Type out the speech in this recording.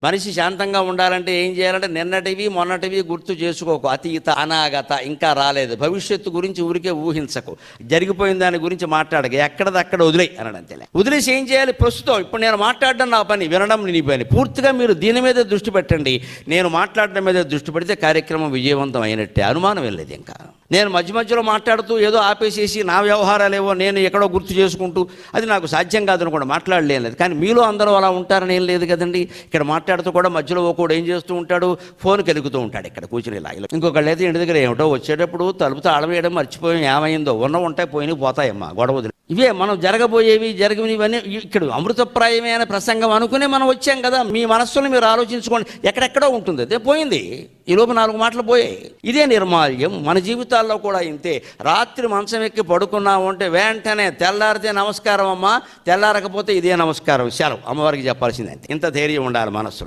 మనిషి శాంతంగా ఉండాలంటే ఏం చేయాలంటే నిన్నటివి మొన్నటివి గుర్తు చేసుకోకు, అతీత అనాగత ఇంకా రాలేదు, భవిష్యత్తు గురించి ఊరికే ఊహించకు, జరిగిపోయిన దాని గురించి మాట్లాడక, ఎక్కడదక్కడ వదిలేయి అనడం తెలే. వదిలేసి ఏం చేయాలి? ప్రస్తుతం ఇప్పుడు నేను మాట్లాడడం నా పని, వినడం నీ పని. పూర్తిగా మీరు దీని మీద దృష్టి పెట్టండి. నేను మాట్లాడడం మీద దృష్టి పెడితే కార్యక్రమం విజయవంతం అయినట్టే, అనుమానం వెళ్ళలేదు. ఇంకా నేను మధ్య మధ్యలో మాట్లాడుతూ ఏదో ఆపేసేసి నా వ్యవహారాలేవో నేను ఎక్కడో గుర్తు చేసుకుంటూ అది నాకు సాధ్యం కాదని కూడా మాట్లాడలేదు. కానీ మీలో అందరూ అలా ఉంటారని ఏం లేదు కదండి. ఇక్కడ మాట్లాడుతూ కూడా మధ్యలో ఒకడు ఏం చేస్తూ ఉంటాడు, ఫోన్ కెలుగుతూ ఉంటాడు ఇక్కడ కూర్చుని ఇలా. ఇంకొకళ్ళు అయితే ఇంటి దగ్గర ఏమిటో వచ్చేటప్పుడు తలుపు తాళం వేయడం మర్చిపోయాం, ఏమైందో, ఉంటాయి పోయినవి పోతాయమ్మా గొడవ. ఇవే మనం జరగబోయేవి జరిగినవన్నీ ఇక్కడ అమృతప్రాయమైన ప్రసంగం అనుకునే మనం వచ్చాం కదా. మీ మనస్సును మీరు ఆలోచించుకోండి, ఎక్కడెక్కడో ఉంటుంది, అదే పోయింది. ఈ లోపు 4 మాటలు పోయాయి. ఇదే నిర్మాల్యం. మన జీవితాల్లో కూడా ఇంతే. రాత్రి మంచం ఎక్కి పడుకున్నాము అంటే వెంటనే తెల్లారితే నమస్కారం అమ్మా, తెల్లారకపోతే ఇదే నమస్కారం, సెలవు, అమ్మవారికి చెప్పాల్సిందే. ఇంత ధైర్యం ఉండాలి మనస్సు.